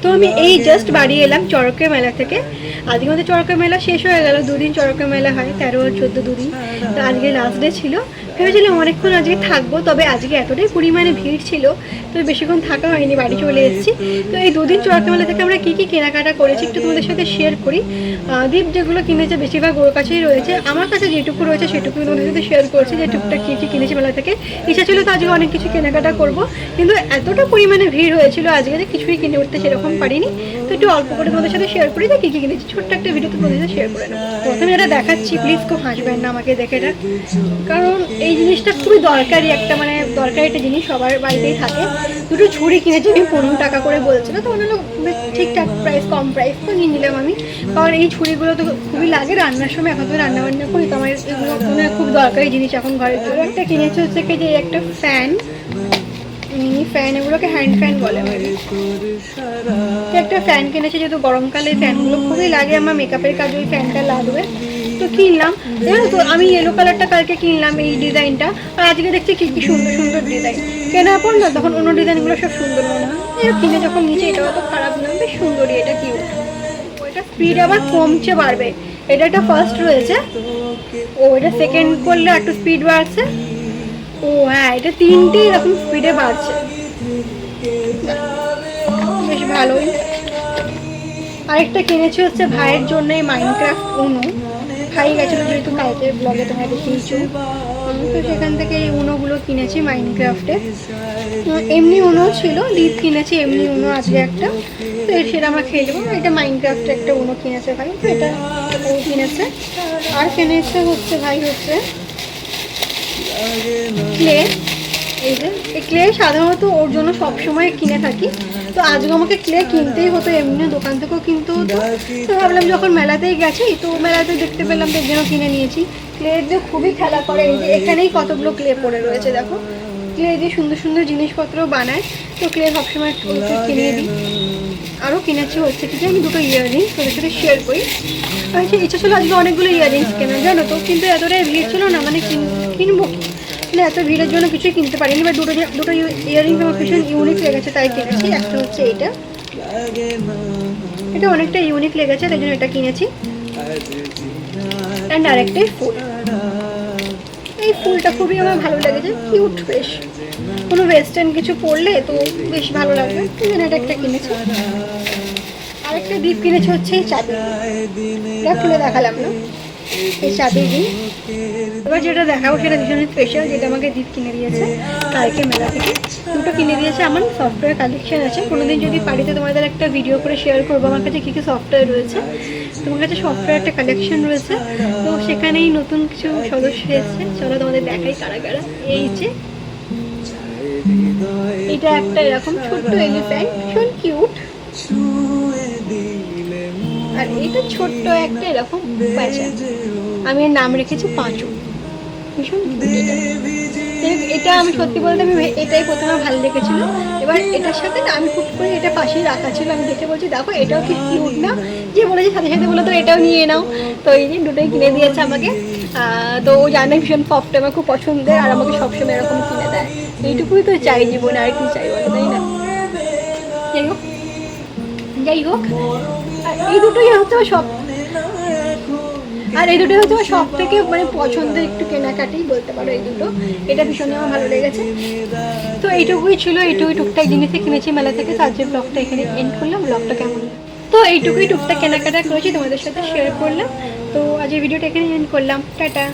তো আমি এই জাস্ট বাড়ি এলাম চড়কের মেলা থেকে। আজকে আমাদের চড়কের মেলা শেষ হয়ে গেল, দুদিন চড়কের মেলা হয়, 13 আর 14 দুদিন। তো আজকে লাস্ট ডে ছিল, ভেবেছিলাম অনেকক্ষণ আজকে থাকবো, তবে আজকে এতটাই পরিমাণে ভিড় ছিল তো বেশিক্ষণ থাকা হয়নি, বাড়ি চলে এসেছি। তো এই দুদিন চড়কের মেলা থেকে আমরা কী কী কেনাকাটা করেছি একটু তোমাদের সাথে শেয়ার করি। দীপ যেগুলো কিনেছে বেশিরভাগ ওর কাছেই রয়েছে, আমার কাছে যেটুকু রয়েছে সেটুকু তোমাদের সাথে শেয়ার করছি, যে টুকটাক কী কী কিনেছি মেলা থেকে। ইচ্ছা ছিল তো আজকে অনেক কিছু কেনাকাটা করবো, কিন্তু এতটা পরিমাণে ভিড় হয়েছিল আজকে যে কিছুই কিনে উঠতে সেরকম পারিনি। তো একটু অল্প করে তোমাদের সাথে শেয়ার করি যে কী কী কিনেছি, ছোট্ট একটা ভিডিও তোমাদের সাথে শেয়ার করে নেবো। প্রথমে এটা দেখাচ্ছি, প্লিজ খুব হাসবেন না আমাকে দেখে এটা, কারণ এই জিনিসটা খুবই দরকারি একটা, মানে দরকারি একটা জিনিস সবার বাড়িতেই থাকে। দুটো ছুরি কিনেছি আমি 15 টাকা করে বলছিল, তো অন্যান্য ঠিকঠাক প্রাইস, কম প্রাইস তো নিয়ে নিলাম আমি, কারণ এই ছুরিগুলো তো খুবই লাগে রান্নার সময়। এখন তো রান্না বান্না করি তো আমার এগুলো মানে খুব দরকারি জিনিস এখন ঘরের জন্য। একটা কিনেছি হচ্ছে কি যে একটা ফ্যান, মিনি ফ্যান, এগুলোকে হ্যান্ড ফ্যান বলে আমাদের। একটা ফ্যান কিনেছি, যেহেতু গরমকালে ফ্যানগুলো খুবই লাগে, আমার মেকআপের কাজে ওই ফ্যানটা লাগবে, তো কিনলাম। জানো তো আমি ইয়েলো কালারটা কালকে কিনলাম, এই ডিজাইনটা, আর আজকে দেখছি কি কি সুন্দর সুন্দর ডিজাইন। কেনার পর না তখন অন্য ডিজাইনগুলো সব সুন্দর মনে হয়, কিনে যখন নিচে এটাও তো খারাপ না, বেশ সুন্দরই, এটা কিউট। ওইটা স্পিড আবার কমছে বাড়বে, এটা একটা ফার্স্ট রয়েছে, ও এটা সেকেন্ড করলে একটু স্পিড বাড়ছে। ও হ্যাঁ, এটা 3টে এরকম স্পিডে বাড়ছে, বেশ ভালোই। আরেকটা কিনেছি হচ্ছে ভাইয়ের জন্য মাইনক্রাফট উনো, ভাই গেছিলো যেহেতু কালকে ব্লগে তোমরা দেখিয়েছো, তো সেখান থেকে এই উনোগুলো কিনেছি মাইনক্রাফটে। এমনি উনো ছিল, লিপ কিনেছি এমনি উনো আজকে একটা, তো সেটা আমরা খেয়ে দেবো। এটা মাইনক্রাফটে একটা উনো কিনেছে ভাই, তো এটা ও কিনেছে। আর কিনেছে হচ্ছে ভাই হচ্ছে ক্লে। এই যে এই ক্লে সাধারণত ওর জন্য সবসময় কিনে থাকি, তো আজকে আমাকে ক্লে কিনতেই হতো, এমনি দোকান থেকেও কিনতে হতো। তো ভাবলাম যখন মেলাতেই গেছি, তো মেলাতে দেখতে পেলাম, তো জন্য কিনে নিয়েছি। ক্লে দিয়ে খুবই খেলা করে, এই যে এখানেই কতগুলো ক্লে পড়ে রয়েছে দেখো, ক্লে দিয়ে সুন্দর সুন্দর জিনিসপত্র বানায়, তো ক্লে সবসময় ওকে কিনে দিই। আরও কিনেছি হচ্ছে কি যে আমি দুটো ইয়াররিংস ওদের সাথে শেয়ার করি। আচ্ছা, ইচ্ছা ছিল আজকে অনেকগুলো ইয়াররিংস কেনা, জানো তো, কিন্তু এতটাই ভিড় ছিল না, মানে কিনবো মানে এত ভিড়ের জন্য কিছুই কিনতে পারিনি। বা দুটো ইয়াররিংস আমার ভীষণ ইউনিক লেগেছে তাই কিনেছি। একটা হচ্ছে এটা অনেকটা ইউনিক লেগেছে তাই জন্য এটা কিনেছি। অ্যান্ড আরেকটাই ফুল, এই ফুলটা খুবই আমার ভালো লেগেছে, কিউট বেশ, কোনো ওয়েস্টার্ন কিছু পরলে তো বেশ ভালো লাগবে, এই জন্য এটা একটা কিনেছি। আরেকটা দ্বীপ কিনেছি হচ্ছে এই চাবি, এটা খুলে দেখালাম না, এই চাবি দিই। এবার যেটা দেখাবো সেটা ভীষণ স্পেশাল, যেটা আমাকে দ্বীপ কিনে দিয়েছে কালকে মেলা থেকে। দুটো কিনে দিয়েছে, আমার সফটওয়্যার কালেকশন আছে, কোনোদিন যদি পারিতে তোমাদের একটা ভিডিও করে শেয়ার করবো আমার কাছে কী কী সফটওয়্যার রয়েছে। তোমার কাছে সফটওয়্যার একটা কালেকশন রয়েছে, তো সেখানেই নতুন কিছু সদস্য এসেছে, চলো তোমাদের দেখাই কারা কারা। এই যে এটা একটা এরকম ছোট্ট এলিফ্যান্ট, ভীষণ কিউট। আর এটা ছোট্ট একটা এরকম প্যাঁচা, আমি এর নাম রেখেছি পাঁচু, ভীষণ এটা আমি সত্যি বলতে আমি এটাই প্রথমে ভালো লেগেছিল। এবার এটার সাথে না আমি খুব করে এটা পাশেই রাখা ছিল, আমি দেখে বলছি দেখো এটাও কি কিউট না, যে বলেছি সাথে সাথে বলে তো এটাও নিয়ে নাও। তো এই যে দুটোই কিনে দিয়েছে আমাকে, তো ও জানে ভীষণ সফট আমার খুব পছন্দের, আর আমাকে সবসময় এরকম কিনে দেয়, এইটুকুই তো চাই জীবনে, আর কি চাই বলে, তাই না? যাই হোক এই দুটোই হচ্ছে সব, আর এই দুটো হচ্ছে আমার সব থেকে মানে পছন্দের একটু কেনাকাটি বলতে পারো এই দুটো, এটা ভীষণ আমার ভালো লেগেছে। তো এইটুকুই ছিল, এইটুকুই টুকটাক জিনিসে কিনেছি মেলা থেকে, তো আজকের ব্লগটা এখানে এন্ড করলাম। ব্লগটা কেমন, তো এইটুকুই টুকটাক কেনাকাটা করেছি তোমাদের সাথে শেয়ার করলাম, তো আজকের ভিডিওটা এখানে এন্ড করলাম, টাটা।